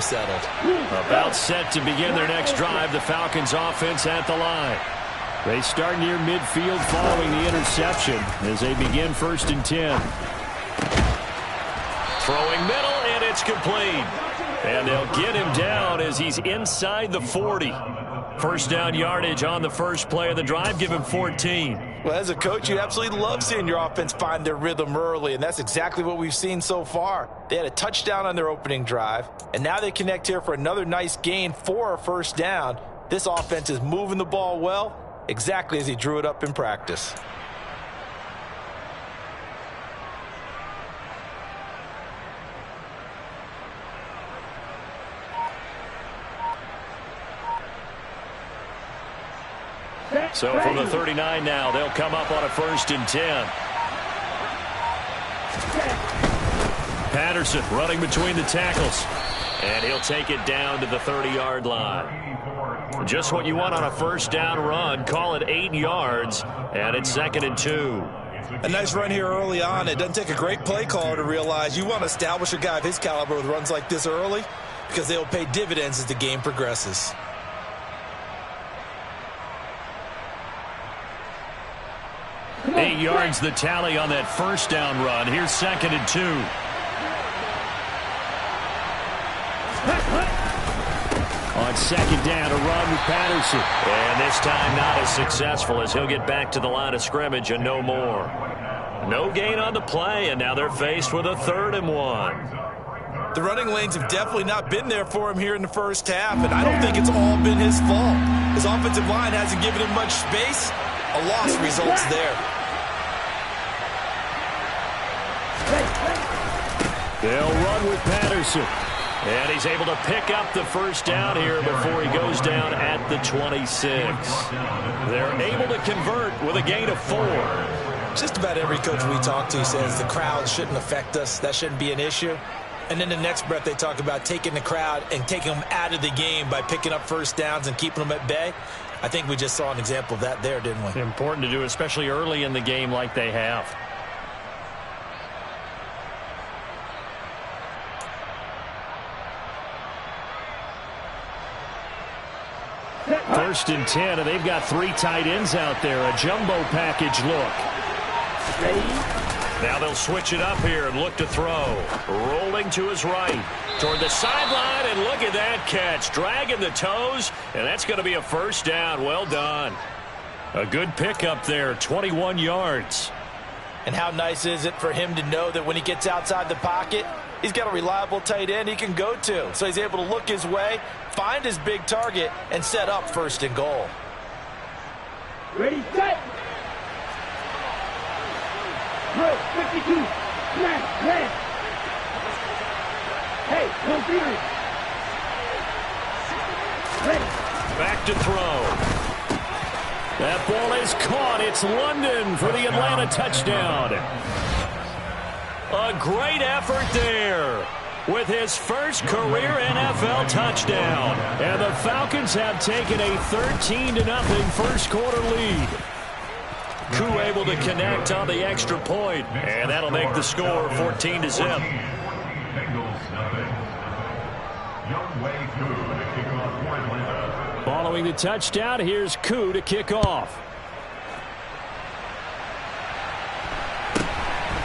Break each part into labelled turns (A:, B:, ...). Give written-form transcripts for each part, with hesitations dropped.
A: them settled.
B: About set to begin their next drive, the Falcons offense at the line. They start near midfield following the interception as they begin 1st and 10. Throwing middle, and it's complete. And they'll get him down as he's inside the 40. First down yardage on the first play of the drive. Give him 14.
A: Well, as a coach, you absolutely love seeing your offense find their rhythm early, and that's exactly what we've seen so far. They had a touchdown on their opening drive, and now they connect here for another nice gain for a first down. This offense is moving the ball well, exactly as he drew it up in practice.
B: So from the 39 now, they'll come up on a 1st and 10. Patterson running between the tackles. And he'll take it down to the 30-yard line. Just what you want on a first down run. Call it 8 yards, and it's 2nd and 2.
A: A nice run here early on. It doesn't take a great play caller to realize you want to establish a guy of his caliber with runs like this early because they'll pay dividends as the game progresses.
B: Eight yards the tally on that first down run. Here's 2nd and 2. On 2nd down, a run with Patterson. And this time not as successful as he'll get back to the line of scrimmage and no more. No gain on the play, and now they're faced with a 3rd and 1.
A: The running lanes have definitely not been there for him here in the first half, and I don't think it's all been his fault. His offensive line hasn't given him much space. A loss results there.
B: They'll run with Patterson. And he's able to pick up the first down here before he goes down at the 26. They're able to convert with a gain of 4.
A: Just about every coach we talk to says the crowd shouldn't affect us. That shouldn't be an issue. And then the next breath they talk about taking the crowd and taking them out of the game by picking up first downs and keeping them at bay. I think we just saw an example of that there, didn't we?
B: Important to do, especially early in the game like they have. 1st and 10, and they've got 3 tight ends out there. A jumbo package look. Now they'll switch it up here and look to throw. Rolling to his right. Toward the sideline, and look at that catch. Dragging the toes, and that's going to be a first down. Well done. A good pickup there, 21 yards.
A: And how nice is it for him to know that when he gets outside the pocket, he's got a reliable tight end he can go to. So he's able to look his way, find his big target, and set up 1st and goal.
C: Ready, set. Drill, 52. Smash, man. Hey, no fear. Ready.
B: Back to throw. That ball is caught. It's London for the Atlanta touchdown. A great effort there with his first career NFL touchdown. And the Falcons have taken a 13-0 first quarter lead. Koo able to connect on the extra point, and that'll make the score 14-0. Following the touchdown, here's Koo to kick off.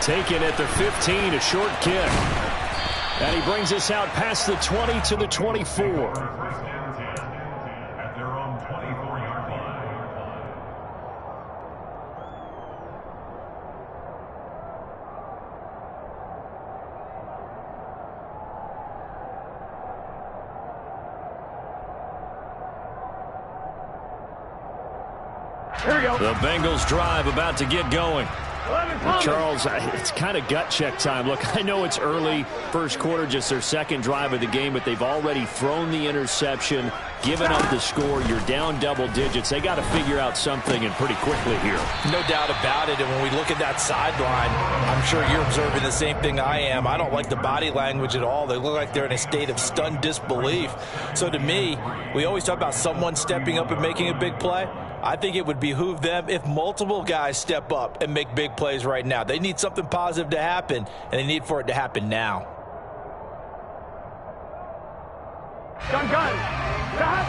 B: Taken at the 15, a short kick. And he brings us out past the 20 to the 24.
C: Here we go.
B: The Bengals drive about to get going. Charles, it's kind of gut check time. Look, I know it's early, first quarter, just their 2nd drive of the game, but they've already thrown the interception, given up the score. You're down double digits. They got to figure out something, and pretty quickly here.
A: No doubt about it. And when we look at that sideline, I'm sure you're observing the same thing I am. I don't like the body language at all. They look like they're in a state of stunned disbelief. So to me, we always talk about someone stepping up and making a big play. I think it would behoove them if multiple guys step up and make big plays right now. They need something positive to happen, and they need for it to happen now.
C: Gun. Stop.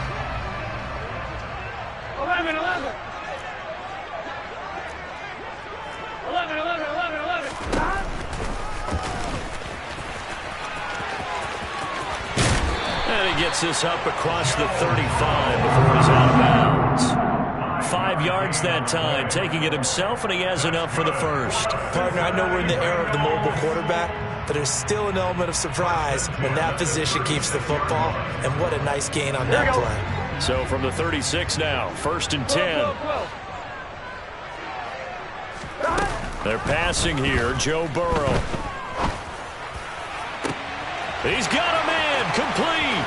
C: 11. 11. Stop.
B: And he gets this up across the 35 before he's out of bounds. 5 yards that time, taking it himself, and he has enough for the first.
A: Partner, I know we're in the era of the mobile quarterback, but there's still an element of surprise when that position keeps the football, and what a nice gain on that play.
B: So from the 36 now, 1st and 10. They're passing here, Joe Burrow. He's got a man, complete.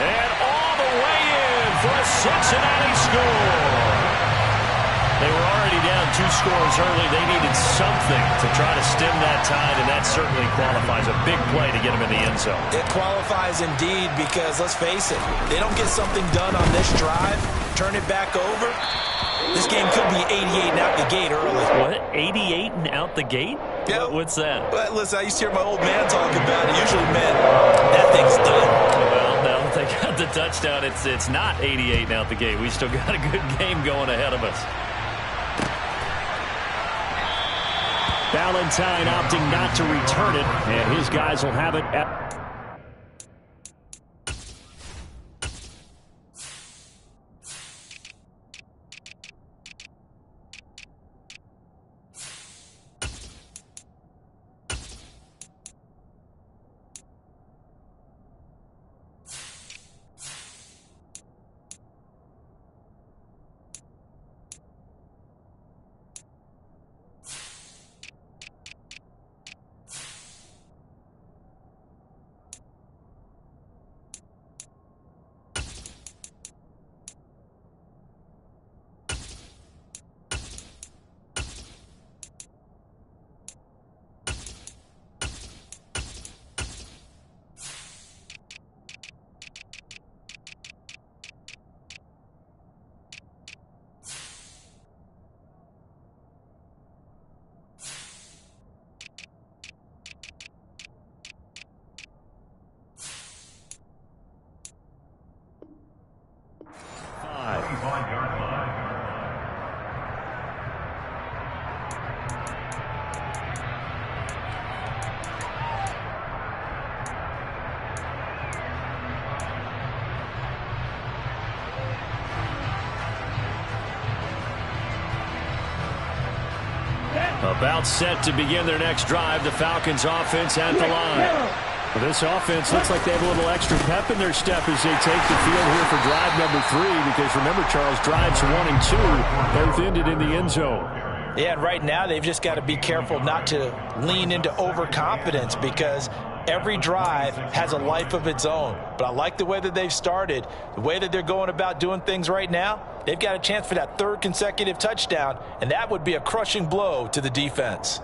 B: And all the way in for a Cincinnati score. They were already down 2 scores early. They needed something to try to stem that tide, and that certainly qualifies. A big play to get them in the end zone.
A: It qualifies indeed because, let's face it, they don't get something done on this drive, turn it back over, this game could be 88 and out the gate early.
B: What? 88 and out the gate?
A: Yeah.
B: What's that?
A: Well, listen, I used to hear my old man talk about it. Usually meant that thing's done.
B: Well, now that they got the touchdown, it's not 88 and out the gate. We still got a good game going ahead of us. Valentine opting not to return it, and his guys will have it at... About set to begin their next drive, the Falcons offense at the line. Well, this offense looks like they have a little extra pep in their step as they take the field here for drive number 3, because remember, Charles, drives 1 and 2 both ended in the end zone.
A: Yeah, and right now they've just got to be careful not to lean into overconfidence, because every drive has a life of its own. But I like the way that they've started, the way that they're going about doing things right now. They've got a chance for that 3rd consecutive touchdown, and that would be a crushing blow to the defense.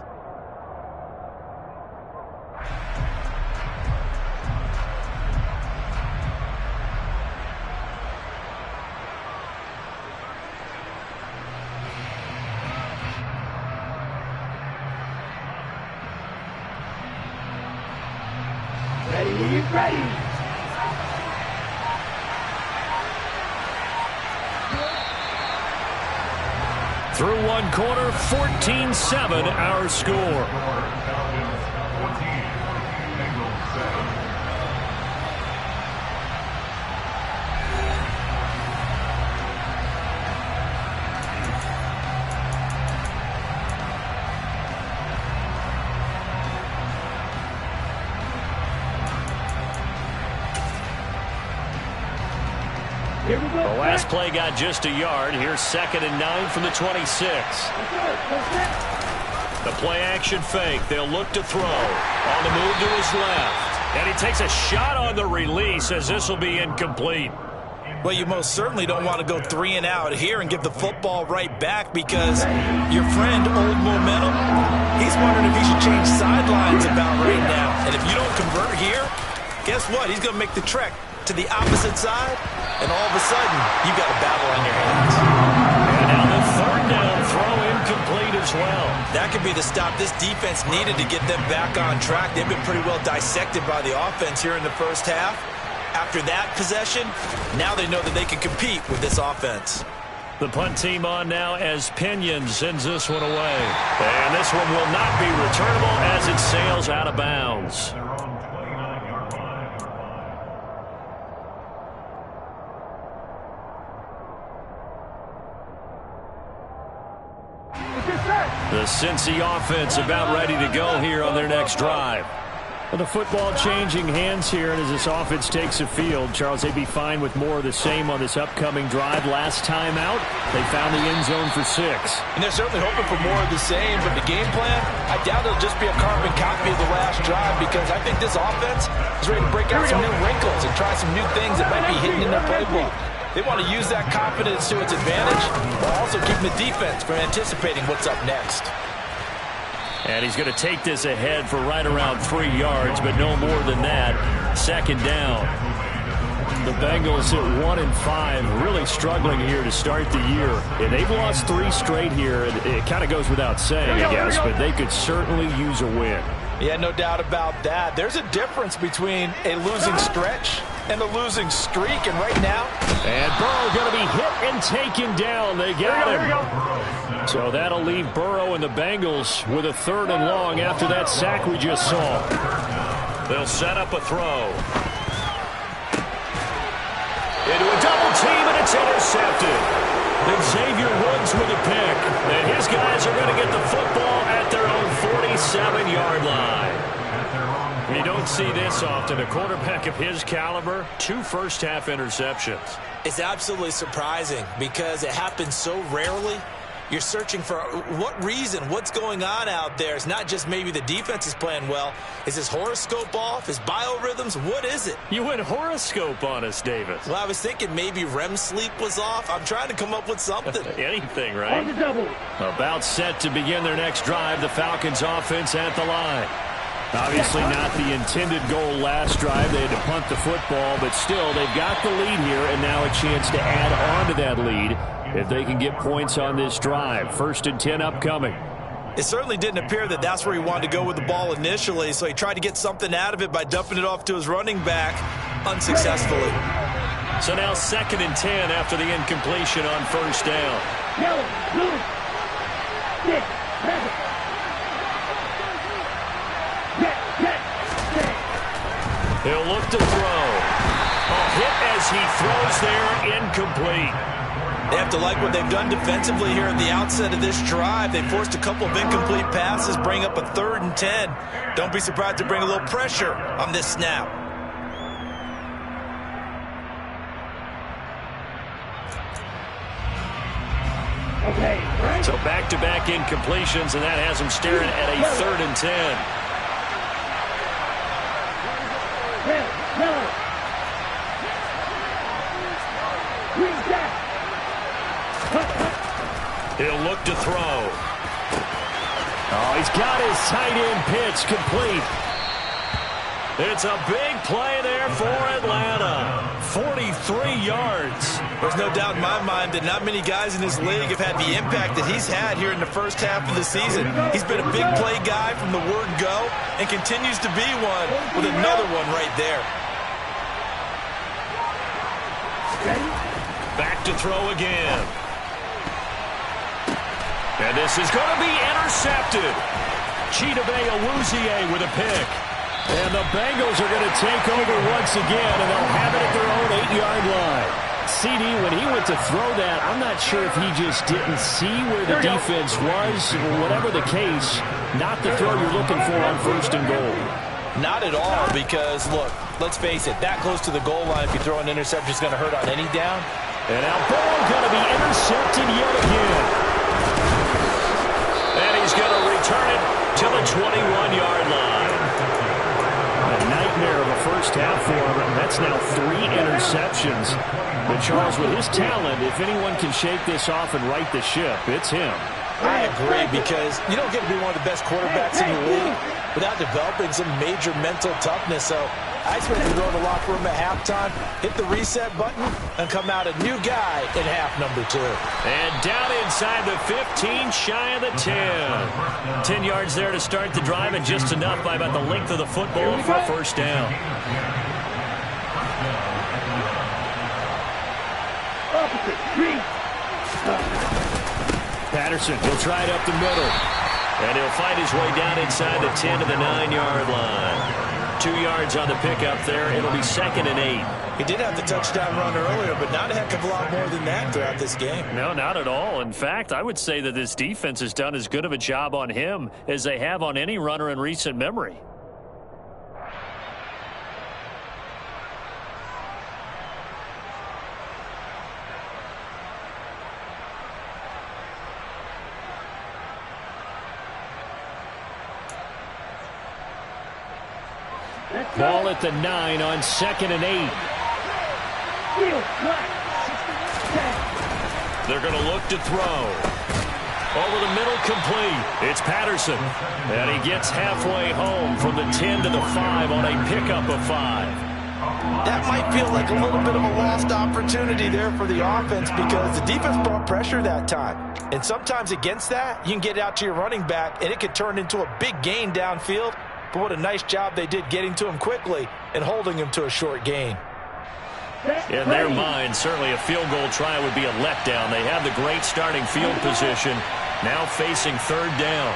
C: Ready.
B: Through 1 quarter, 14-7 our score. The last play got just a yard. Here's 2nd and 9 from the 26. The play action fake. They'll look to throw. On the move to his left. And he takes a shot on the release as this will be incomplete.
A: Well, you most certainly don't want to go 3 and out here and give the football right back, because your friend, Old Momentum, he's wondering if he should change sidelines about right now. And if you don't convert here, guess what? He's going to make the trek to the opposite side, and all of a sudden, you've got a battle on your hands.
B: And now the 3rd down throw incomplete as as well.
A: That could be the stop this defense needed to get them back on track. They've been pretty well dissected by the offense here in the first half. After that possession, now they know that they can compete with this offense.
B: The punt team on now as Pinion sends this one away. And this one will not be returnable as it sails out of bounds. The Cincy offense about ready to go here on their next drive. The football changing hands here, and as this offense takes the field, Charles, they'd be fine with more of the same on this upcoming drive. Last time out, they found the end zone for 6.
A: And they're certainly hoping for more of the same, but the game plan, I doubt it'll just be a carbon copy of the last drive, because I think this offense is ready to break out some new wrinkles and try some new things that might be hidden in their playbook. They want to use that confidence to its advantage, while also keeping the defense from anticipating what's up next.
B: And he's going to take this ahead for right around 3 yards, but no more than that. Second down. The Bengals at 1-5, really struggling here to start the year. And they've lost 3 straight here. It kind of goes without saying, I guess, but they could certainly use a win.
A: Yeah, no doubt about that. There's a difference between a losing stretch and a losing streak, and right now...
B: And Burrow going to be hit and taken down. They got him. So that'll leave Burrow and the Bengals with a 3rd and long after that sack we just saw. They'll set up a throw. Into a double team, and it's intercepted. Then Xavier Woods with a pick. And his guys are going to get the football at their own 47-yard line. You don't see this often. A quarterback of his caliber, 2 first-half interceptions.
A: It's absolutely surprising because it happens so rarely. You're searching for what reason, what's going on out there. It's not just maybe the defense is playing well. Is his horoscope off? His biorhythms? What is it?
B: You went horoscope on us, Davis.
A: Well, I was thinking maybe REM sleep was off. I'm trying to come up with something.
B: Anything, right? About set to begin their next drive. The Falcons offense at the line. Obviously not the intended goal last drive. They had to punt the football, but still they've got the lead here, and now a chance to add on to that lead if they can get points on this drive. 1st and 10 upcoming.
A: It certainly didn't appear that that's where he wanted to go with the ball initially, so he tried to get something out of it by dumping it off to his running back unsuccessfully.
B: So now 2nd and 10 after the incompletion on 1st down. He'll look to throw. A hit as he throws there, incomplete.
A: They have to like what they've done defensively here at the outset of this drive. They forced a couple of incomplete passes, bring up a 3rd and 10. Don't be surprised to bring a little pressure on this snap.
B: So back-to-back incompletions, and that has him staring at a 3rd and 10. He'll look to throw. Oh, he's got his tight end pitch complete. It's a big play there for Atlanta. 43 yards.
A: There's no doubt in my mind that not many guys in this league have had the impact that he's had here in the first half of the season. He's been a big play guy from the word go and continues to be one with another one right there.
B: Back to throw again. And this is going to be intercepted. Chidobe Awuzie with a pick. And the Bengals are going to take over once again, and they'll have it at their own 8-yard line. CD, when he went to throw that, I'm not sure if he just didn't see where the defense was. Whatever the case, not the throw you're looking for on 1st and goal.
A: Not at all, because, look, let's face it, that close to the goal line, if you throw an interception, is going to hurt on any down.
B: And now Burrow going to be intercepted yet again. And he's going to return it to the 21-yard line. A nightmare of a first half for him. That's now 3 interceptions. But Charles, with his talent, if anyone can shake this off and right the ship, it's him.
A: I agree, because you don't get to be one of the best quarterbacks in the league without developing some major mental toughness. So I expect him to go to the locker room at halftime, hit the reset button, and come out a new guy in half number 2.
B: And down inside the 15, shy of the 10. 10 yards there to start the drive, and just enough by about the length of the football for a first down. Patterson, he'll try it up the middle. And he'll fight his way down inside the 10 to the 9-yard line. 2 yards on the pickup there. It'll be 2nd and 8.
A: He did have the touchdown run earlier, but not a heck of a lot more than that throughout this game.
B: No, not at all. In fact, I would say that this defense has done as good of a job on him as they have on any runner in recent memory. Ball at the 9 on 2nd and 8. They're going to look to throw. Over the middle, complete. It's Patterson. And he gets halfway home from the 10 to the 5 on a pickup of 5.
A: That might feel like a little bit of a lost opportunity there for the offense, because the defense brought pressure that time. And sometimes against that, you can get out to your running back, and it could turn into a big gain downfield. But what a nice job they did getting to him quickly and holding him to a short gain.
B: In their mind, certainly a field goal try would be a letdown. They have the great starting field position, now facing 3rd down.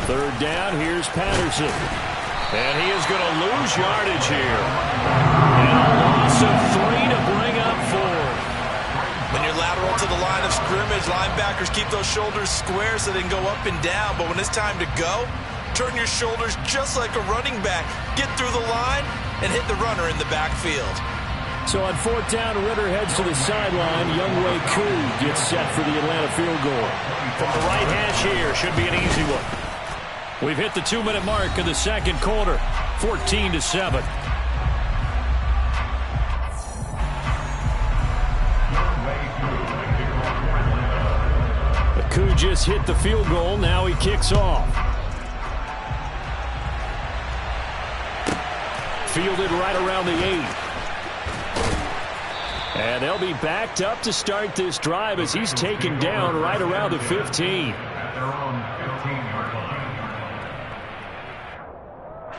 B: Third down, here's Patterson. And he is going to lose yardage here. And a loss of 3 to bring up 4.
A: When you're lateral to the line of scrimmage, linebackers keep those shoulders square so they can go up and down. But when it's time to go, turn your shoulders just like a running back. Get through the line and hit the runner in the backfield.
B: So on 4th down, Ritter heads to the sideline. Younghoe Koo gets set for the Atlanta field goal. From the right hash here, should be an easy one. We've hit the 2-minute mark of the 2nd quarter, 14-7. Koo just hit the field goal. Now he kicks off. Fielded right around the 8. And they'll be backed up to start this drive as he's taken down right around the 15.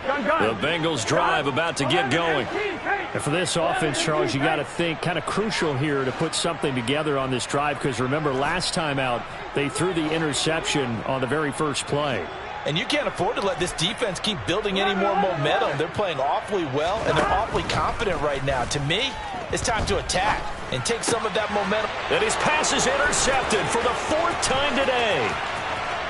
B: The Bengals drive about to get going. And for this offense, Charles, you got to think kind of crucial here to put something together on this drive, because remember last time out they threw the interception on the very first play.
A: And you can't afford to let this defense keep building any more momentum. They're playing awfully well, and they're awfully confident right now. To me, it's time to attack and take some of that momentum.
B: And his pass is intercepted for the 4th time today.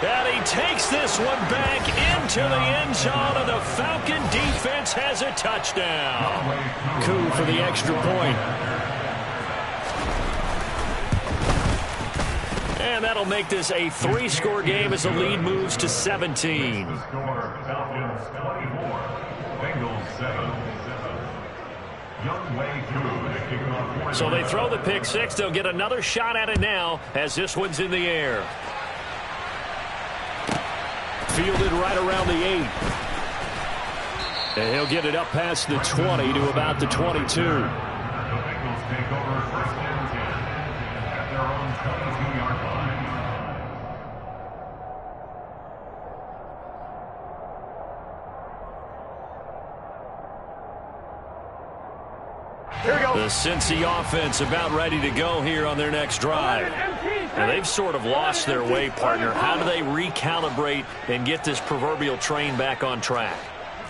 B: And he takes this one back into the end zone, and the Falcon defense has a touchdown. Koo for the extra point. And that'll make this a 3-score game as the lead moves to 17. So they throw the pick 6. They'll get another shot at it now as this one's in the air. Fielded right around the 8. And he'll get it up past the 20 to about the 22. The Cincy offense about ready to go here on their next drive. And they've sort of lost their way, partner. How do they recalibrate and get this proverbial train back on track?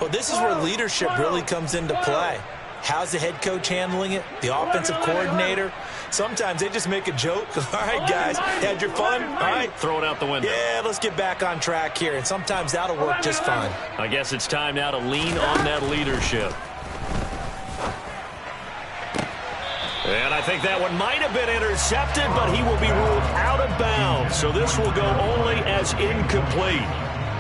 A: Well, this is where leadership really comes into play. How's the head coach handling it? The offensive coordinator? Sometimes they just make a joke. All right, guys, had your fun? All right.
B: Throw it out the window.
A: Yeah, let's get back on track here. And sometimes that'll work just fine.
B: I guess it's time now to lean on that leadership. And I think that one might have been intercepted, but he will be ruled out of bounds. So this will go only as incomplete.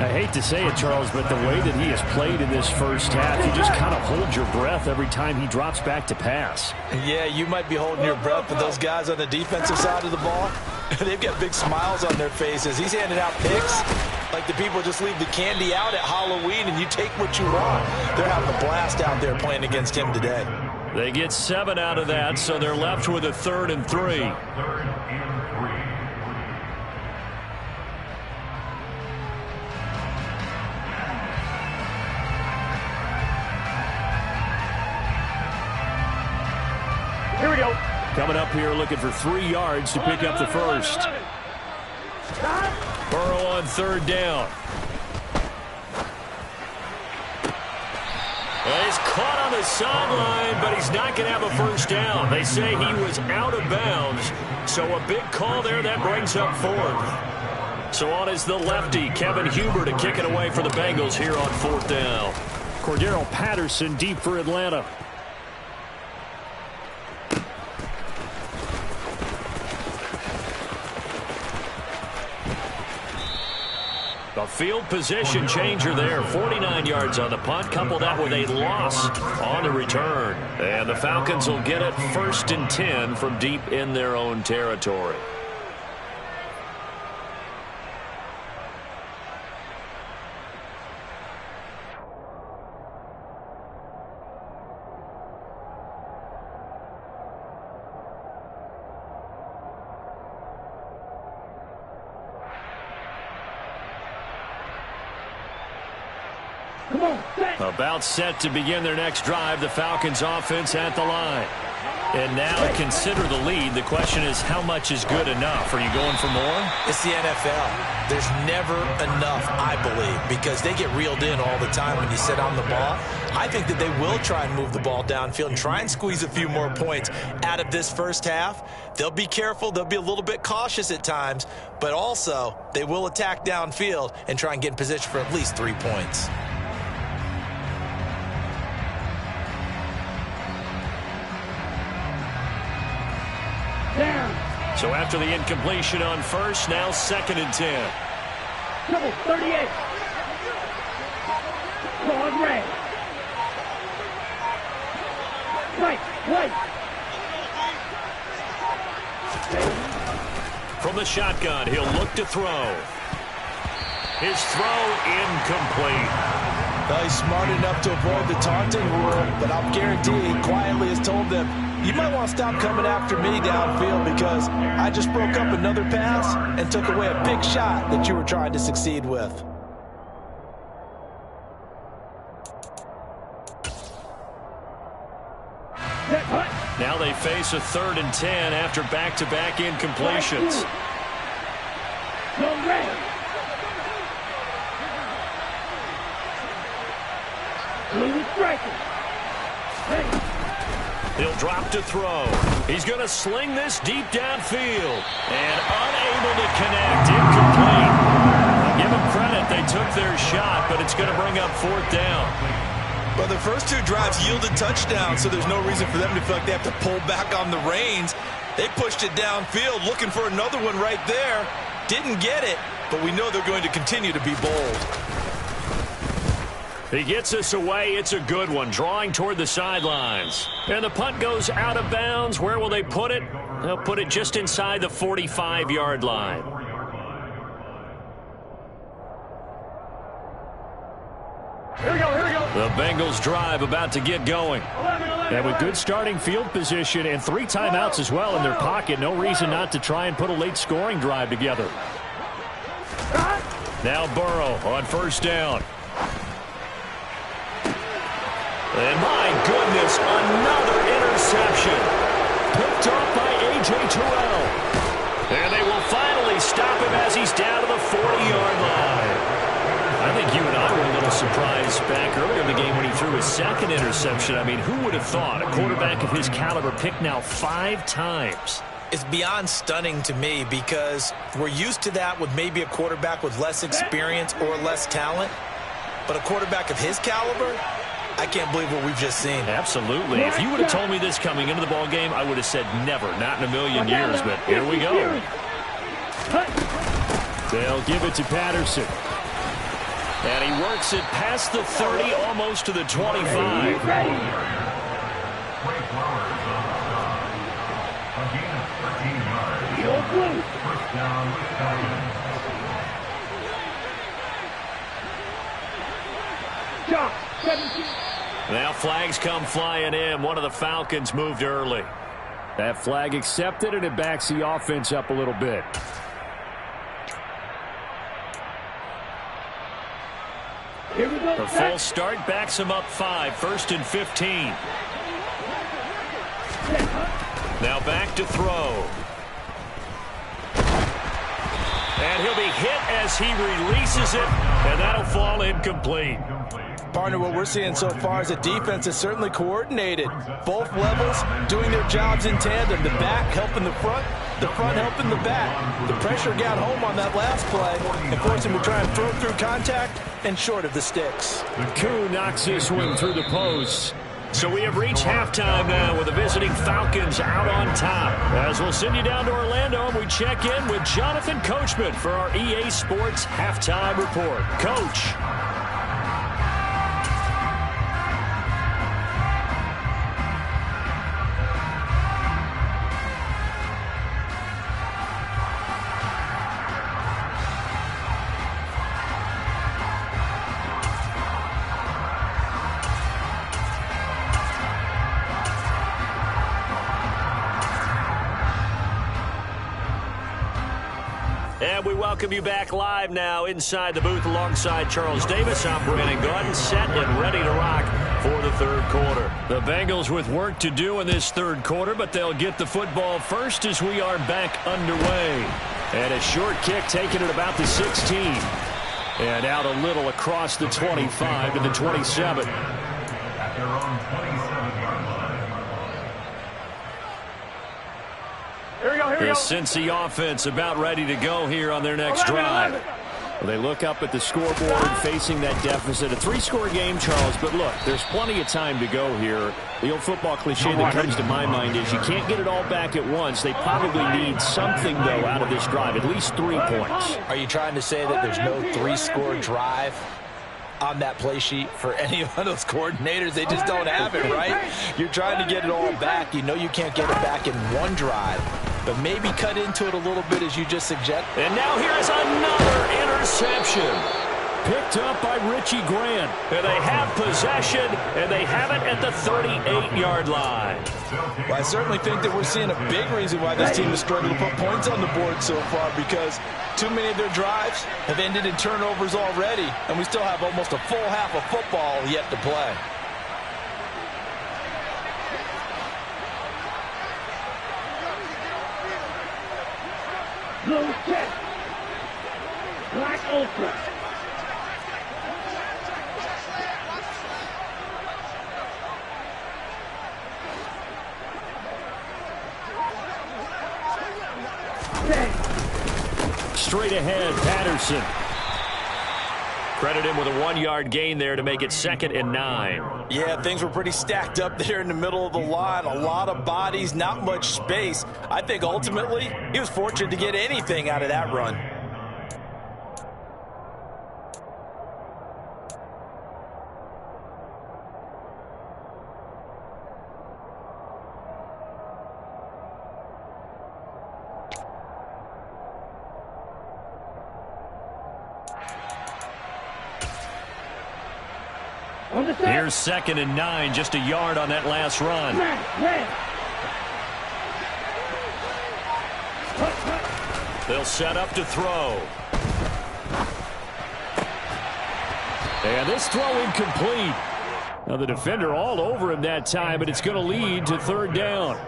B: I hate to say it, Charles, but the way that he has played in this first half, you just kind of hold your breath every time he drops back to pass.
A: Yeah, you might be holding your breath, but those guys on the defensive side of the ball, they've got big smiles on their faces. He's handing out picks like the people just leave the candy out at Halloween and you take what you want. They're having a blast out there playing against him today.
B: They get 7 out of that, so they're left with a 3rd and 3.
C: Here we go.
B: Coming up here looking for 3 yards to pick up the first. Burrow on 3rd down. Well, he's caught on the sideline, but he's not going to have a first down. They say he was out of bounds, so a big call there that brings up 4th. So on is the lefty, Kevin Huber, to kick it away for the Bengals here on 4th down. Cordero Patterson deep for Atlanta. A field position changer there. 49 yards on the punt. Couple that with a loss on the return. And the Falcons will get it 1st and 10 from deep in their own territory. About set to begin their next drive. The Falcons offense at the line. And now consider the lead. The question is, how much is good enough? Are you going for more?
A: It's the NFL. There's never enough, I believe, because they get reeled in all the time when you sit on the ball. I think that they will try and move the ball downfield and try and squeeze a few more points out of this first half. They'll be careful. They'll be a little bit cautious at times, but also they will attack downfield and try and get in position for at least 3 points.
B: So after the incompletion on first, now 2nd and 10.
C: Double 38. Broad red. Right.
B: From the shotgun, he'll look to throw. His throw incomplete.
A: Well, he's smart enough to avoid the taunting rule, but I'll guarantee he quietly has told them, you might want to stop coming after me downfield because I just broke up another pass and took away a big shot that you were trying to succeed with.
B: Now they face a 3rd and 10 after back-to-back incompletions. He'll drop to throw. He's going to sling this deep downfield. And unable to connect. Incomplete. I'll give them credit. They took their shot, but it's going to bring up 4th down.
A: Well, the first 2 drives yielded touchdowns, so there's no reason for them to feel like they have to pull back on the reins. They pushed it downfield, looking for another one right there. Didn't get it, but we know they're going to continue to be bold.
B: He gets us away. It's a good one, drawing toward the sidelines. And the punt goes out of bounds. Where will they put it? They'll put it just inside the 45-yard line.
C: Here we go.
B: The Bengals drive about to get going. And with good starting field position and 3 timeouts as well in their pocket, no reason not to try and put a late scoring drive together. Now Burrow on 1st down. And my goodness, another interception. Picked off by A.J. Terrell. And they will finally stop him as he's down to the 40-yard line. I think you and I were a little surprised back earlier in the game when he threw his 2nd interception. I mean, who would have thought a quarterback of his caliber picked now 5 times?
A: It's beyond stunning to me because we're used to that with maybe a quarterback with less experience or less talent. But a quarterback of his caliber, I can't believe what we've just seen.
B: Absolutely. If you would have told me this coming into the ball game, I would have said never, not in a million years. But here we go. They'll give it to Patterson. And he works it past the 30, almost to the 25. Now flags come flying in. One of the Falcons moved early.
D: That flag accepted, and it backs the offense up a little bit.
C: Here we go.
B: The full start backs him up 5, 1st and 15. Now back to throw. And he'll be hit as he releases it, and that'll fall incomplete.
A: Partner, what we're seeing so far is the defense is certainly coordinated. Both levels doing their jobs in tandem. The back helping the front helping the back. The pressure got home on that last play and forced him to try and throw through contact and short of the sticks.
D: Koo knocks this one through the post.
B: So we have reached halftime now with the visiting Falcons out on top. As we'll send you down to Orlando and we check in with Jonathan Coachman for our EA Sports Halftime Report. Coach. And we welcome you back live now inside the booth alongside Charles Davis. I'm Brandon Gordon, set and ready to rock for the third quarter. The Bengals with work to do in this third quarter, but they'll get the football first as we are back underway. And a short kick taken at about the 16. And out a little across the 25 to the 27.
E: At their own 27-yard line.
C: Here we go, here we
B: The
C: go.
B: Cincy offense about ready to go here on their next drive.
D: Well, they look up at the scoreboard facing that deficit. A 3-score game, Charles, but look, there's plenty of time to go here. The old football cliche that comes to my mind is you can't get it all back at once. They probably need something, though, out of this drive, at least 3 points.
A: Are you trying to say that there's no 3-score drive on that play sheet for any of those coordinators? They just don't have it, right? You're trying to get it all back. You know you can't get it back in one drive, but maybe cut into it a little bit as you just suggest.
B: And now here's another interception.
D: Picked up by Richie Grant.
B: And they have possession, and they have it at the 38-yard line.
A: Well, I certainly think that we're seeing a big reason why this team is struggling to put points on the board so far, because too many of their drives have ended in turnovers already, and we still have almost a full half of football yet to play.
C: Blue check. Black ultra.
D: Straight ahead, Patterson.
B: Credit him with a 1-yard gain there to make it 2nd and 9.
A: Yeah, things were pretty stacked up there in the middle of the line. A lot of bodies, not much space. I think ultimately he was fortunate to get anything out of that run.
B: Here's 2nd and 9, just a yard on that last run. They'll set up to throw.
D: And this throw incomplete. Now the defender all over him that time, but it's going to lead to 3rd down.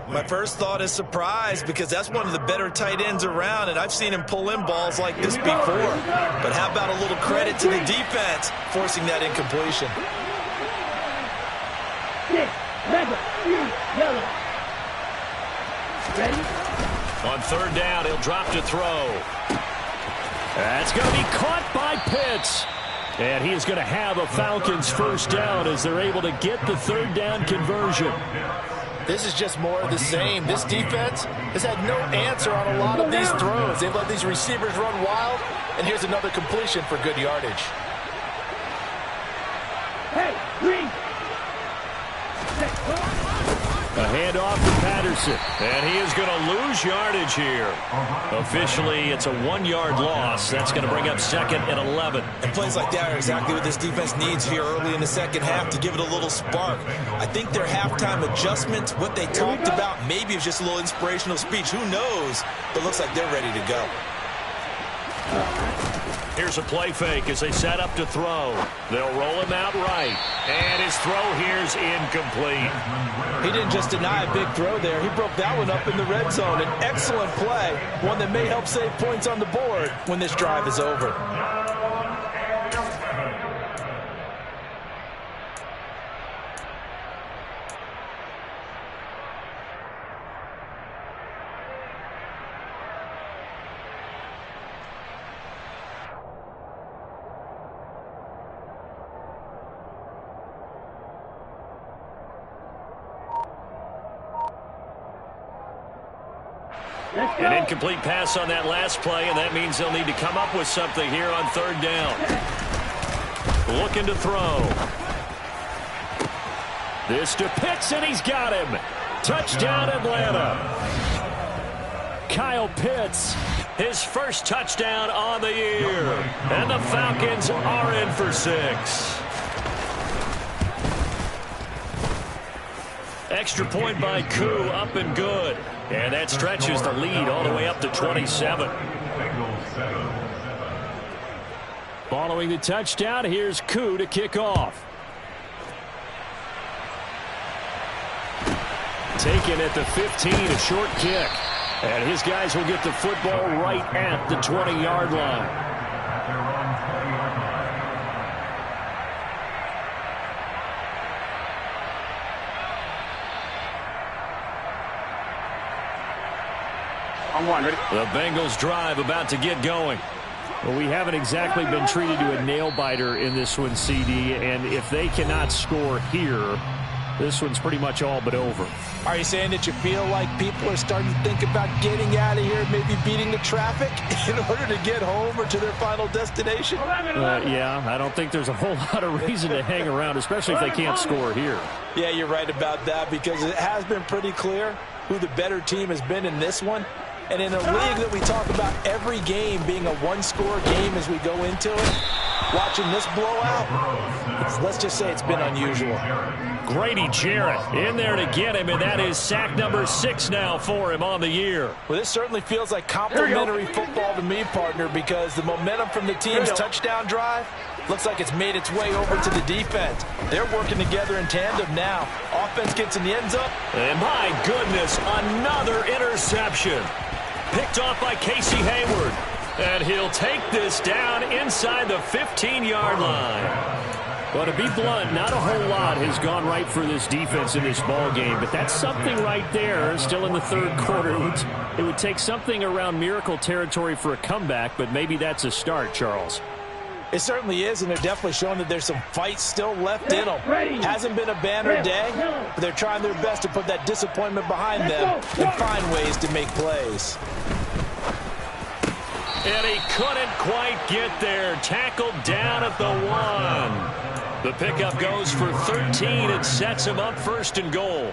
A: My first thought is surprise, because that's one of the better tight ends around, and I've seen him pull in balls like this before. But how about a little credit to the defense forcing that incompletion?
C: 6, 7, yellow. Ready?
B: On 3rd down, he'll drop to throw.
D: That's going to be caught by Pitts. And he is going to have a Falcons 1st down as they're able to get the 3rd down conversion.
A: This is just more of the same. This defense has had no answer on a lot of these throws. They've let these receivers run wild, and here's another completion for good yardage.
C: Hey, green.
B: A handoff to Patterson, and he is going to lose yardage here. Officially, it's a 1-yard loss. That's going to bring up 2nd and 11.
A: And plays like that are exactly what this defense needs here early in the second half to give it a little spark. I think their halftime adjustments, what they talked about, maybe it's just a little inspirational speech. Who knows? But looks like they're ready to go.
B: Here's a play fake as they set up to throw. They'll roll him out right. And his throw here's incomplete.
A: He didn't just deny a big throw there. He broke that one up in the red zone. An excellent play, one that may help save points on the board when this drive is over.
B: An incomplete pass on that last play, and that means they'll need to come up with something here on 3rd down. Looking to throw. This to Pitts, and he's got him. Touchdown, Atlanta. Kyle Pitts, his first touchdown on the year. And the Falcons are in for 6. Extra point by Koo, up and good. And that stretches the lead all the way up to 27. Following the touchdown, here's Koo to kick off. Taken at the 15, a short kick. And his guys will get the football right at the 20-yard line. The Bengals drive about to get going.
D: Well, we haven't exactly been treated to a nail-biter in this one, CD, and if they cannot score here, this one's pretty much all but over.
A: Are you saying that you feel like people are starting to think about getting out of here, maybe beating the traffic in order to get home or to their final destination?
D: Yeah, I don't think there's a whole lot of reason to hang around, especially if they can't score here.
A: Yeah, you're right about that, because it has been pretty clear who the better team has been in this one. And in a league that we talk about every game being a one-score game as we go into it, watching this blowout, let's just say it's been unusual.
B: Grady Jarrett in there to get him, and that is sack number 6 now for him on the year.
A: Well, this certainly feels like complimentary football to me, partner, because the momentum from the team's touchdown drive looks like it's made its way over to the defense. They're working together in tandem now. Offense gets in the end zone.
B: And my goodness, another interception. Picked off by Casey Hayward. And he'll take this down inside the 15-yard line.
D: Well, to be blunt, not a whole lot has gone right for this defense in this ball game, but that's something right there. Still in the 3rd quarter, it would take something around miracle territory for a comeback, but maybe that's a start, Charles.
A: It certainly is, and they're definitely showing that there's some fight still left in them. Hasn't been a banner day, but they're trying their best to put that disappointment behind them and find ways to make plays.
B: And he couldn't quite get there. Tackled down at the 1. The pickup goes for 13 and sets him up 1st and goal.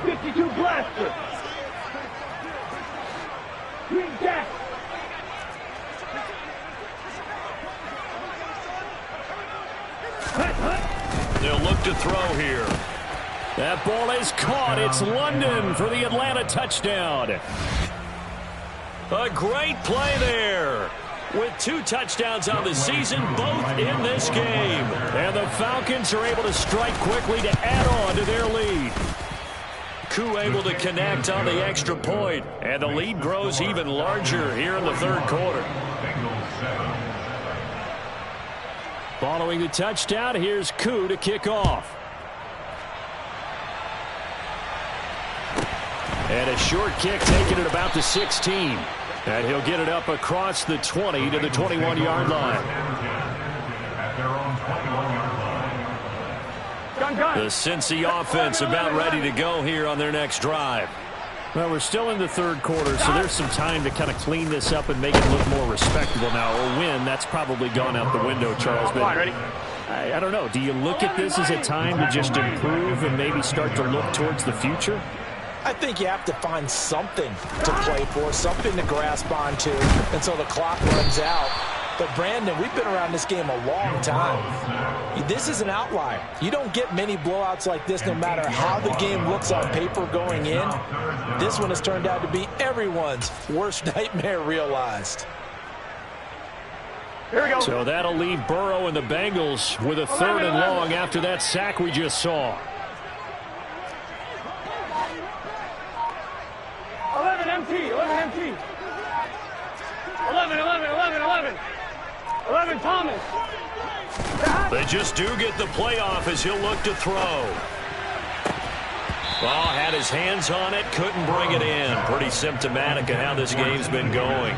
C: 52 blaster. Green Jack.
B: They'll look to throw here.
D: That ball is caught. It's London for the Atlanta touchdown.
B: A great play there. With 2 touchdowns on the season, both in this game.
D: And the Falcons are able to strike quickly to add on to their lead.
B: Koo able to connect on the extra point. And the lead grows even larger here in the 3rd quarter.
D: Following the touchdown, here's Koo to kick off. And a short kick taken at about the 16. And he'll get it up across the 20 to the 21-yard line.
E: At their own 21-yard line.
B: The Cincy offense about ready to go here on their next drive.
D: Well, we're still in the third quarter, so there's some time to kind of clean this up and make it look more respectable now. Or win, that's probably gone out the window, Charles. But I don't know. Do you look at this as a time to just improve and maybe start to look towards the future?
A: I think you have to find something to play for, something to grasp onto until the clock runs out. But, Brandon, we've been around this game a long time. This is an outlier. You don't get many blowouts like this no matter how the game looks on paper going in. This one has turned out to be everyone's worst nightmare realized.
C: Here we go.
B: So that'll leave Burrow and the Bengals with a 3rd and long after that sack we just saw.
C: 11 MT, 11 MT. 11 Thomas.
B: They just do get the playoff as he'll look to throw. Well, had his hands on it, couldn't bring it in. Pretty symptomatic of how this game's been going.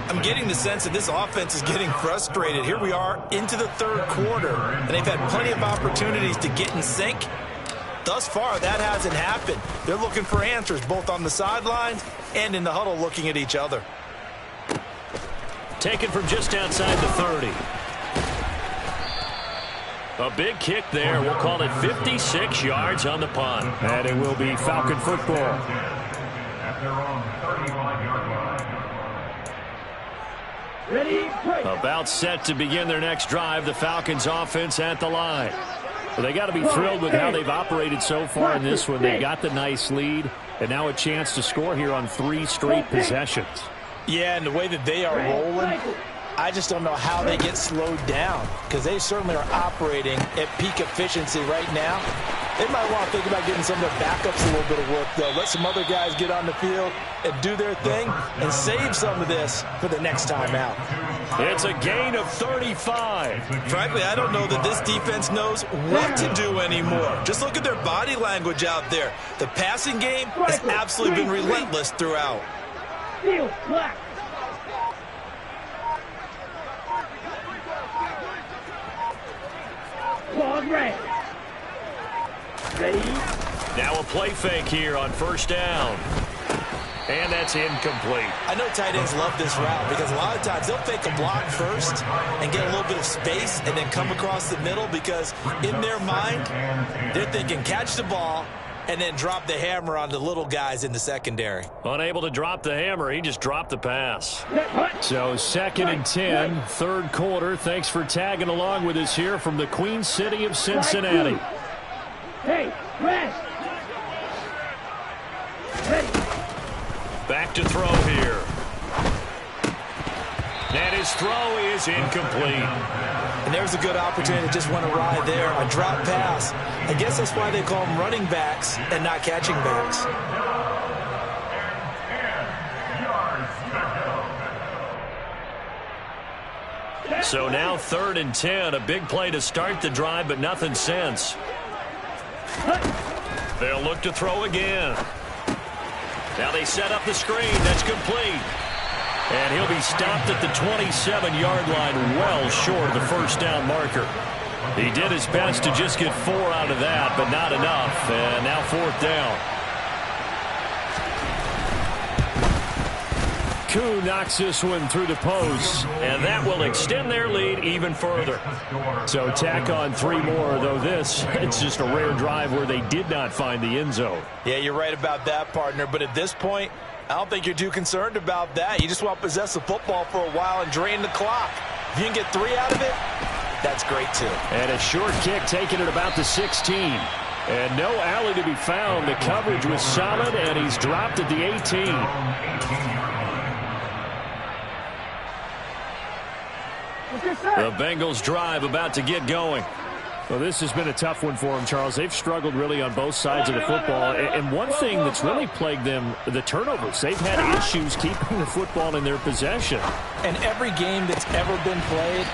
A: I'm getting the sense that this offense is getting frustrated. Here we are into the third quarter, and they've had plenty of opportunities to get in sync. Thus far, that hasn't happened. They're looking for answers both on the sidelines and in the huddle looking at each other.
B: Taken from just outside the 30. A big kick there. We'll call it 56 yards on the punt.
D: And it will be Falcon football.
E: At their own 35-yard line.
C: Ready, play.
B: About set to begin their next drive. The Falcons offense at the line.
D: Well, they got to be thrilled with how they've operated so far in this one. They've got the nice lead, and now a chance to score here on 3 straight possessions.
A: Yeah, and the way that they are rolling, I just don't know how they get slowed down because they certainly are operating at peak efficiency right now. They might want to think about getting some of their backups a little bit of work, though. Let some other guys get on the field and do their thing and save some of this for the next time out.
B: It's a gain of 35.
A: Frankly, I don't know that this defense knows what to do anymore. Just look at their body language out there. The passing game has absolutely been relentless throughout.
C: Steel, black. Ball red. Ready?
B: Now a play fake here on 1st down. And that's incomplete.
A: I know tight ends love this route because a lot of times they'll fake a block first and get a little bit of space and then come across the middle because in their mind, they're thinking catch the ball and then drop the hammer on the little guys in the secondary.
B: Unable to drop the hammer, he just dropped the pass.
D: So 2nd and 10, 3rd quarter. Thanks for tagging along with us here from the Queen City of Cincinnati.
C: Hey, rest. Ready.
B: Back to throw here. And his throw is incomplete.
A: And there's a good opportunity that just went awry there. A drop pass. I guess that's why they call them running backs and not catching backs.
B: So now 3rd and 10. A big play to start the drive, but nothing since. They'll look to throw again. Now they set up the screen. That's complete. And he'll be stopped at the 27-yard line, well short of the 1st down marker. He did his best to just get 4 out of that, but not enough. And now 4th down.
D: Koo knocks this one through the post.
B: And that will extend their lead even further.
D: So tack on 3 more, though this, it's just a rare drive where they did not find the end zone.
A: Yeah, you're right about that, partner. But at this point, I don't think you're too concerned about that. You just want to possess the football for a while and drain the clock. If you can get 3 out of it, that's great, too.
D: And a short kick taken at about the 16. And no alley to be found. The coverage was solid, and he's dropped at the 18.
B: The Bengals drive about to get going.
D: Well, this has been a tough one for them, Charles. They've struggled really on both sides of the football. And one thing that's really plagued them, the turnovers. They've had issues keeping the football in their possession.
A: And every game that's ever been played,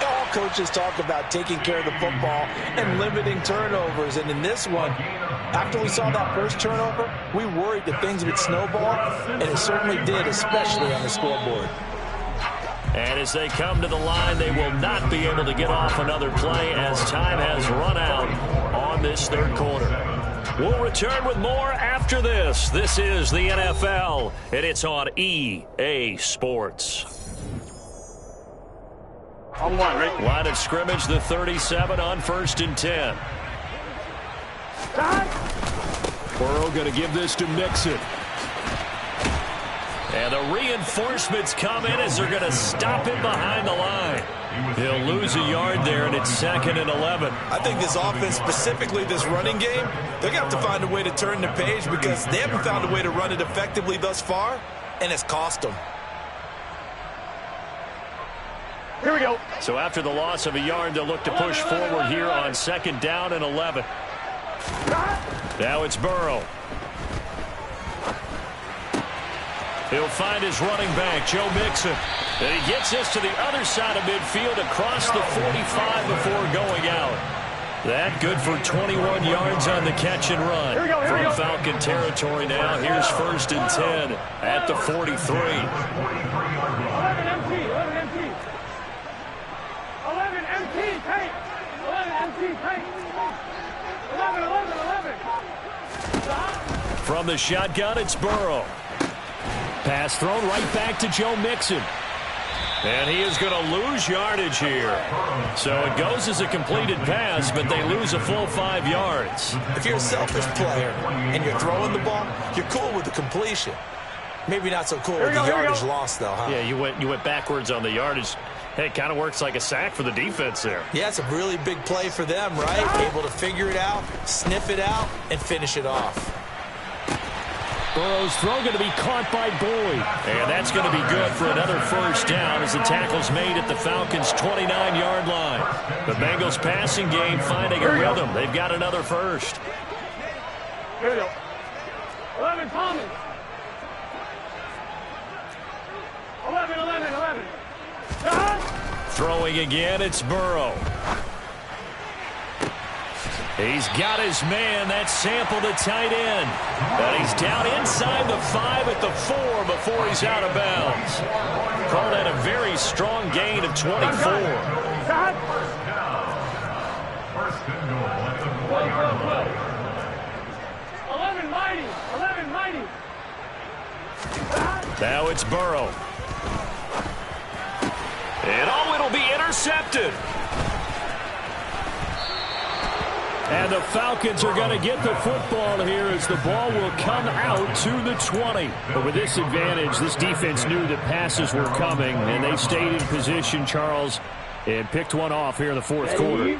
A: all coaches talk about taking care of the football and limiting turnovers. And in this one, after we saw that first turnover, we worried that things would snowball, and it certainly did, especially on the scoreboard.
B: And as they come to the line, they will not be able to get off another play as time has run out on this third quarter. We'll return with more after this. This is the NFL, and it's on EA Sports.
C: On one, right?
B: Line of scrimmage, the 37 on 1st and 10.
D: Burrow going to give this to Mixon.
B: And the reinforcements come in as they're going to stop him behind the line. He'll lose a yard there, and it's 2nd and 11.
A: I think this offense, specifically this running game, they're going to have to find a way to turn the page because they haven't found a way to run it effectively thus far, and it's cost them.
C: Here we go.
B: So after the loss of a yard, they'll look to push forward here on 2nd down and 11. Now it's Burrow. He'll find his running back, Joe Mixon. And he gets this to the other side of midfield across the 45 before going out. That good for 21 yards on the catch and run. From Falcon territory now, here's 1st and 10 at the 43.
C: 11 MT, 11 MT. 11 MT, tight. 11 MT, tight. 11, 11, 11.
B: From the shotgun, it's Burrow.
D: Pass thrown right back to Joe Mixon.
B: And he is going to lose yardage here. So it goes as a completed pass, but they lose a full 5 yards.
A: If you're a selfish player and you're throwing the ball, you're cool with the completion. Maybe not so cool with the yardage loss, though, huh?
B: Yeah, you went backwards on the yardage. Hey, it kind of works like a sack for the defense there.
A: Yeah, it's a really big play for them, right? Able to figure it out, sniff it out, and finish it off.
D: Burrow's throw going to be caught by Boyd.
B: And that's going to be good for another 1st down as the tackle's made at the Falcons' 29-yard line. The Bengals passing game finding a rhythm. They've got another 1st.
C: Here we go. 11 Thomas. 11, 11, 11.
B: Throwing again, it's Burrow. He's got his man. That's Sample, the tight end. And he's down inside the 5 at the 4 before he's out of bounds. Call that a very strong gain of 24.
C: 11 mighty. 11 mighty.
B: Now it's Burrow. And it'll be intercepted.
D: And the Falcons are going to get the football here as the ball will come out to the 20. But with this advantage, this defense knew that passes were coming, and they stayed in position, Charles, and picked one off here in the 4th quarter.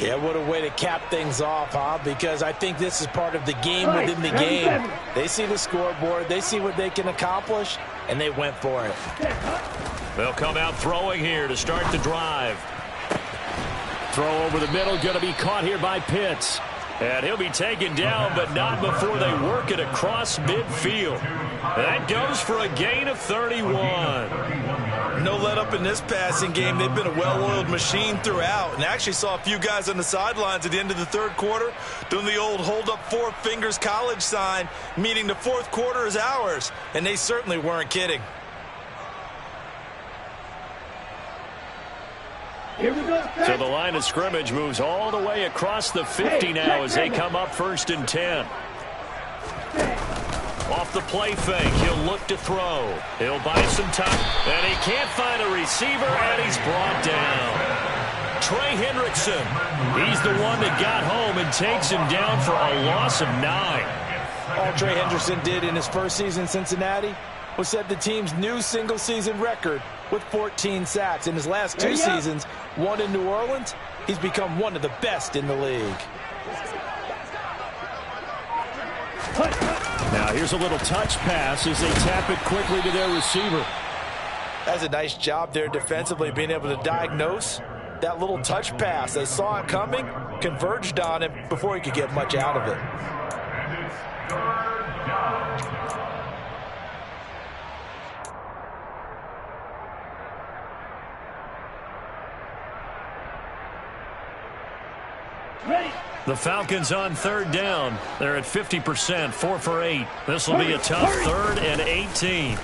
A: Yeah, what a way to cap things off, huh? Because I think this is part of the game within the game. They see the scoreboard, they see what they can accomplish, and they went for it.
B: They'll come out throwing here to start the drive.
D: Throw over the middle, going to be caught here by Pitts.
B: And he'll be taken down, but not before they work it across midfield. That goes for a gain of 31.
A: No let up in this passing game. They've been a well-oiled machine throughout. And actually saw a few guys on the sidelines at the end of the 3rd quarter doing the old hold up 4 fingers college sign, meaning the 4th quarter is ours. And they certainly weren't kidding.
C: Here we go.
B: So the line of scrimmage moves all the way across the 50 now as they come up 1st and 10. Off the play fake, he'll look to throw. He'll buy some time, and he can't find a receiver, and he's brought down. Trey Hendrickson, he's the one that got home and takes him down for a loss of 9.
A: All Trey Hendrickson did in his first season in Cincinnati was set the team's new single-season record with 14 sacks. In his last 2 seasons, one in New Orleans, he's become one of the best in the league.
D: Now here's a little touch pass as they tap it quickly to their receiver.
A: That's a nice job there defensively, being able to diagnose that little touch pass. They saw it coming, converged on him before he could get much out of it.
E: And it's 3rd down.
C: Ready.
B: The Falcons on 3rd down. They're at 50%, 4 for 8. This will be a tough 3rd and 18.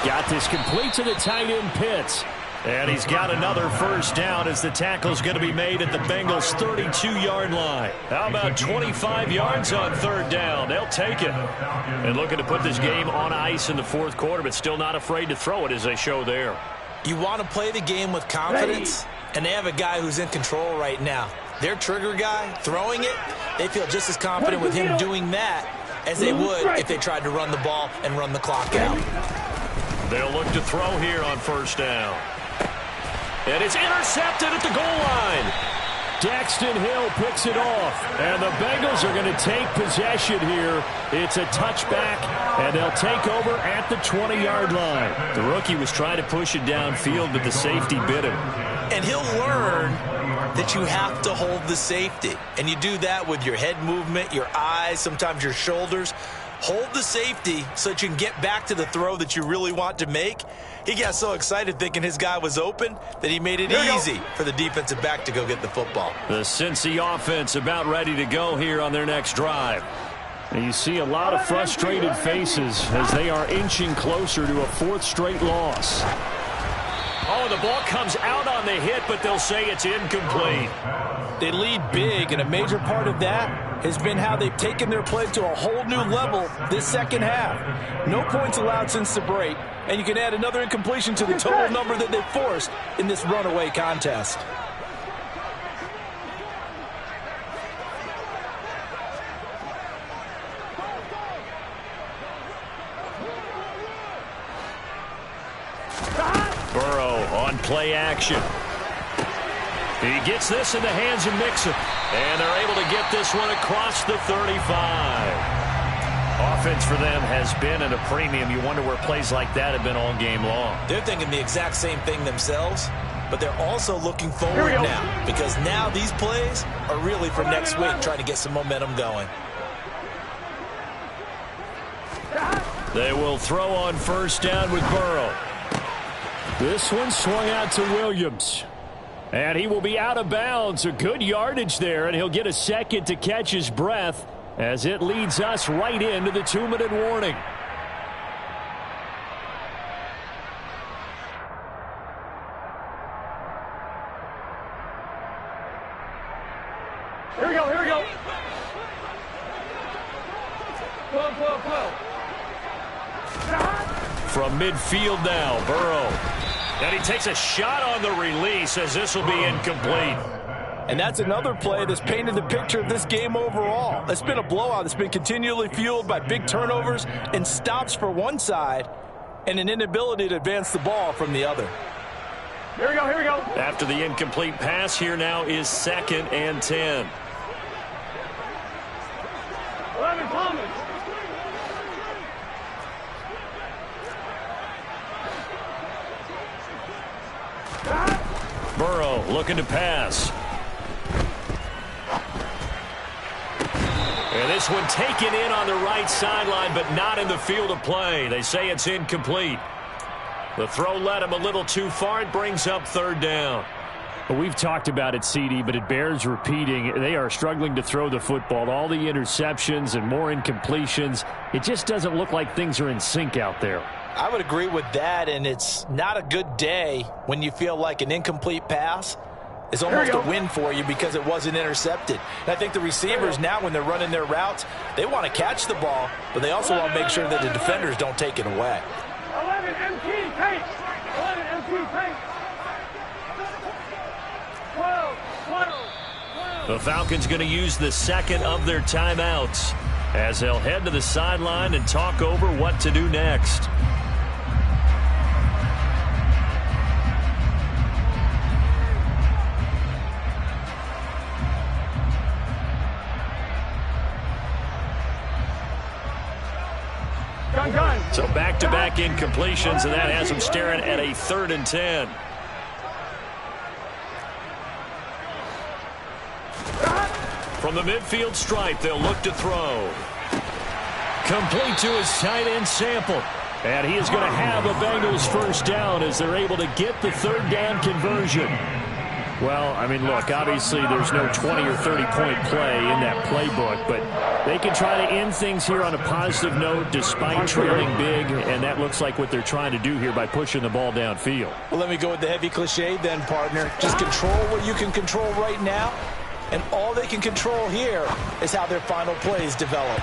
B: Got this complete to the tight end Pitts. And he's got another first down as the tackle's going to be made at the Bengals' 32-yard line. How about 25 yards on third down? They'll take it. And looking to put this game on ice in the fourth quarter, but still not afraid to throw it as they show there.
A: You want to play the game with confidence, and they have a guy who's in control right now. Their trigger guy, throwing it, they feel just as confident with him doing that as they would if they tried to run the ball and run the clock out.
B: They'll look to throw here on first down. And it's intercepted at the goal line.
D: Daxton Hill picks it off. And the Bengals are going to take possession here. It's a touchback, and they'll take over at the 20-yard line.
B: The rookie was trying to push it downfield, but the safety bit him.
A: And he'll learn that you have to hold the safety. And you do that with your head movement, your eyes, sometimes your shoulders. Hold the safety so that you can get back to the throw that you really want to make. He got so excited thinking his guy was open that he made it easy for the defensive back to go get the football.
B: The Cincy offense about ready to go here on their next drive.
D: And you see a lot of frustrated faces as they are inching closer to a fourth straight loss.
B: Oh, the ball comes out on the hit, but they'll say it's incomplete.
A: They lead big, and a major part of that has been how they've taken their play to a whole new level this second half. No points allowed since the break, and you can add another incompletion to the total number that they forced in this runaway contest.
B: Burrow on play action. He gets this in the hands of Mixon. And they're able to get this one across the 35. Offense for them has been at a premium. You wonder where plays like that have been all game long.
A: They're thinking the exact same thing themselves, but they're also looking forward now, because now these plays are really for next week, trying to get some momentum going.
B: They will throw on first down with Burrow.
D: This one swung out to Williams. And he will be out of bounds. A good yardage there, and he'll get a second to catch his breath as it leads us right into the 2-minute warning.
C: Here we go, here we go. Flow.
B: From midfield now, Burrow. And he takes a shot on the release as this will be incomplete.
A: And that's another play that's painted the picture of this game overall. It's been a blowout that's been continually fueled by big turnovers and stops for one side and an inability to advance the ball from the other.
C: Here we go.
B: After the incomplete pass, here now is 2nd and 10.
C: 11 Thomas.
B: Burrow looking to pass. And this one taken in on the right sideline, but not in the field of play. They say it's incomplete. The throw led him a little too far. It brings up 3rd down.
D: Well, we've talked about it, CD, but it bears repeating. They are struggling to throw the football. All the interceptions and more incompletions. It just doesn't look like things are in sync out there.
A: I would agree with that, and it's not a good day when you feel like an incomplete pass is almost a win for you because it wasn't intercepted. And I think the receivers now, when they're running their routes, they want to catch the ball, but they also want to make sure that the defenders don't take it away.
C: 11 MT tank. 11 MT tank. 12.
B: The Falcons going to use the second of their timeouts as they'll head to the sideline and talk over what to do next. So back-to-back incompletions, and that has them staring at a 3rd and 10. From the midfield stripe, they'll look to throw.
D: Complete to his tight end Sample. And he is going to have a Bengals first down as they're able to get the 3rd down conversion. Well, I mean, look, obviously there's no 20 or 30-point play in that playbook, but they can try to end things here on a positive note despite trailing big, and that looks like what they're trying to do here by pushing the ball downfield.
A: Well, let me go with the heavy cliche then, partner. Just control what you can control right now, and all they can control here is how their final plays develop.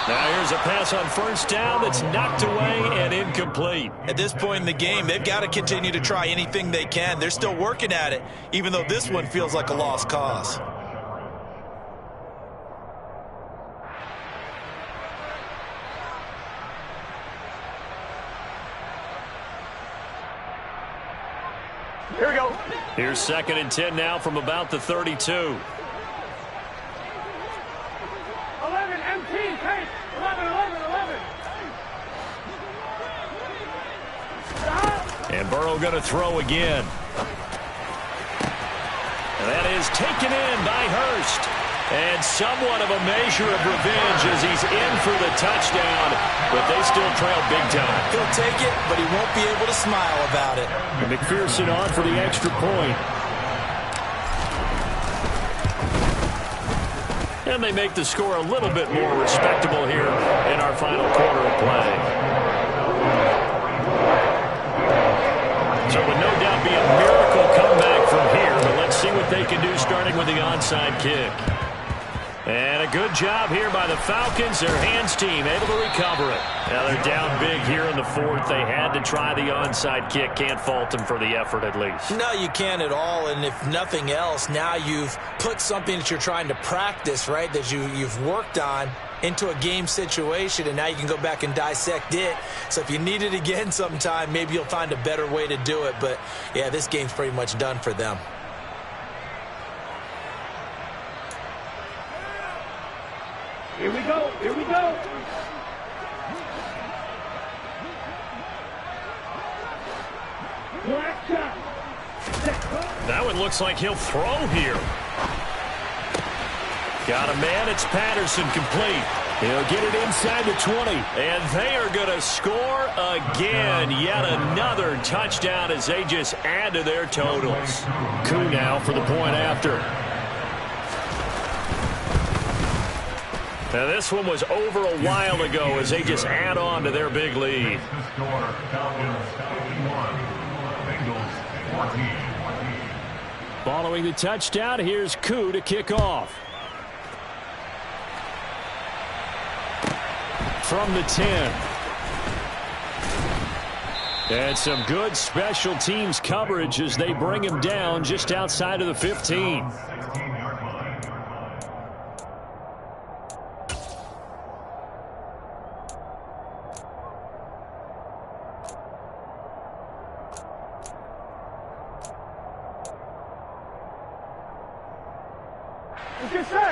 B: Now here's a pass on first down that's knocked away and incomplete.
A: At this point in the game, they've got to continue to try anything they can. They're still working at it, even though this one feels like a lost cause.
C: Here we go.
B: Here's 2nd and 10 now from about the 32.
C: 11 MT, take 11, 11, 11. Stop.
B: And Burrow going to throw again. And that is taken in by Hurst. And somewhat of a measure of revenge as he's in for the touchdown, but they still trail big time.
A: He'll take it, but he won't be able to smile about it.
D: And McPherson on for the extra point.
B: And they make the score a little bit more respectable here in our final quarter of play. So it would no doubt be a miracle comeback from here, but let's see what they can do starting with the onside kick. And a good job here by the Falcons. Their hands team able to recover it. Now they're down big here in the 4th. They had to try the onside kick. Can't fault them for the effort at least.
A: No, you can't at all. And if nothing else, now you've put something that you're trying to practice, right, that you've worked on into a game situation, and now you can go back and dissect it. So if you need it again sometime, maybe you'll find a better way to do it. But, yeah, this game's pretty much done for them.
C: Here we go. Here we go. Black shot.
B: That one looks like he'll throw here. Got a man. It's Patterson complete.
D: He'll get it inside the 20.
B: And they are going to score again. Yet another touchdown as they just add to their totals.
D: Koo now for the point after.
B: Now this one was over a while ago as they just add on to their big lead.
D: Following the touchdown, here's Koo to kick off. From the 10. And some good special teams coverage as they bring him down just outside of the 15.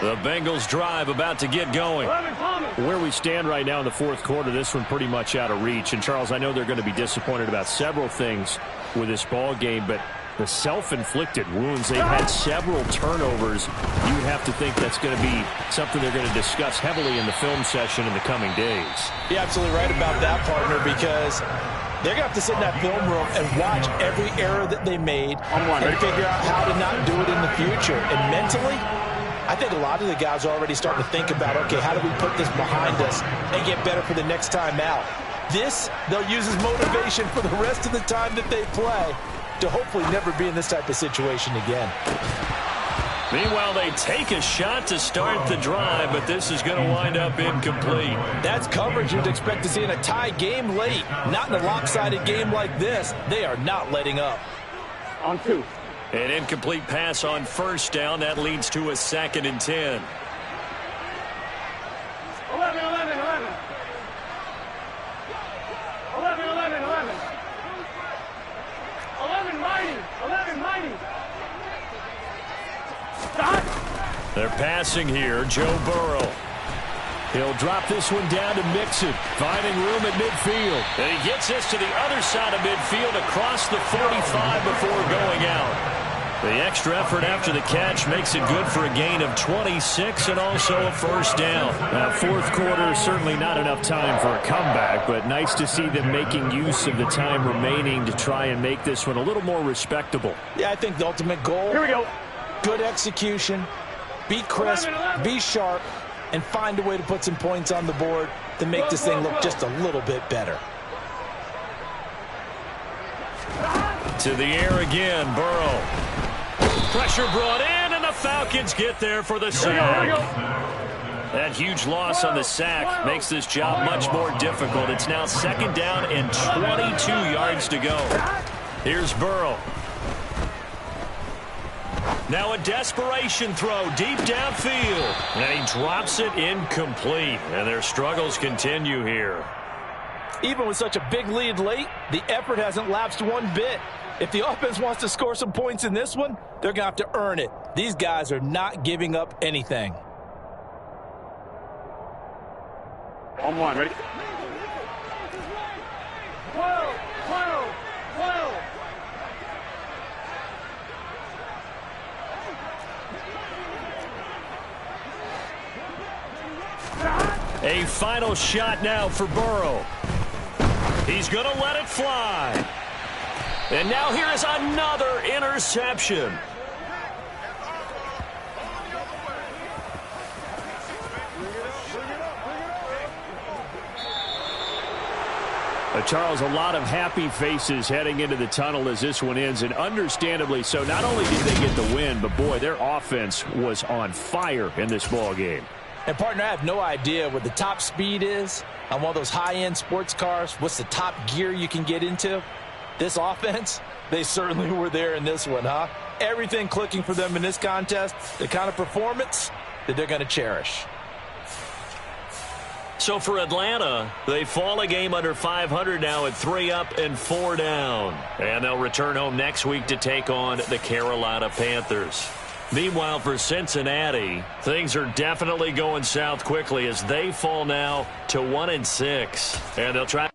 B: The Bengals drive about to get going.
D: Where we stand right now in the 4th quarter, this one pretty much out of reach. And, Charles, I know they're going to be disappointed about several things with this ball game, but the self-inflicted wounds, they've had several turnovers. You have to think that's going to be something they're going to discuss heavily in the film session in the coming days.
A: You're absolutely right about that, partner, because they're going to have to sit in that film room and watch every error that they made and figure out how to not do it in the future. And mentally, I think a lot of the guys are already starting to think about, okay, how do we put this behind us and get better for the next time out? This, they'll use as motivation for the rest of the time that they play to hopefully never be in this type of situation again.
B: Meanwhile, they take a shot to start the drive, but this is going to wind up incomplete.
A: That's coverage you'd expect to see in a tie game late. Not in a lopsided game like this. They are not letting up.
C: On 2.
B: An incomplete pass on first down. That leads to a 2nd and 10.
C: 11, 11, 11. 11, 11, 11. 11 mighty. 11 mighty. Stop.
B: They're passing here. Joe Burrow.
D: He'll drop this one down to Mixon, finding room at midfield.
B: And he gets this to the other side of midfield across the 45 before going out. The extra effort after the catch makes it good for a gain of 26 and also a first down.
D: Fourth quarter, certainly not enough time for a comeback, but nice to see them making use of the time remaining to try and make this one a little more respectable.
A: Yeah, I think the ultimate goal,
C: Here we go.
A: good execution, be crisp, be sharp, and find a way to put some points on the board to make this thing look just a little bit better.
B: To the air again, Burrow. Pressure brought in, and the Falcons get there for the sack. That huge loss on the sack makes this job much more difficult. It's now second down and 22 yards to go. Here's Burrow. Now a desperation throw deep downfield. And he drops it incomplete. And their struggles continue here.
A: Even with such a big lead late, the effort hasn't lapsed one bit. If the offense wants to score some points in this one, they're going to have to earn it. These guys are not giving up anything.
C: On one, ready? 12.
B: A final shot now for Burrow. He's going to let it fly. And now here is another interception.
D: Charles, a lot of happy faces heading into the tunnel as this one ends, and understandably so. Not only did they get the win, but boy, their offense was on fire in this ball game.
A: And partner, I have no idea what the top speed is on one of those high-end sports cars. What's the top gear you can get into? This offense, they certainly were there in this one, huh? Everything clicking for them in this contest, the kind of performance that they're going to cherish.
B: So for Atlanta, they fall a game under 500 now at 3 up and 4 down. And they'll return home next week to take on the Carolina Panthers. Meanwhile, for Cincinnati, things are definitely going south quickly as they fall now to 1-6. And they'll try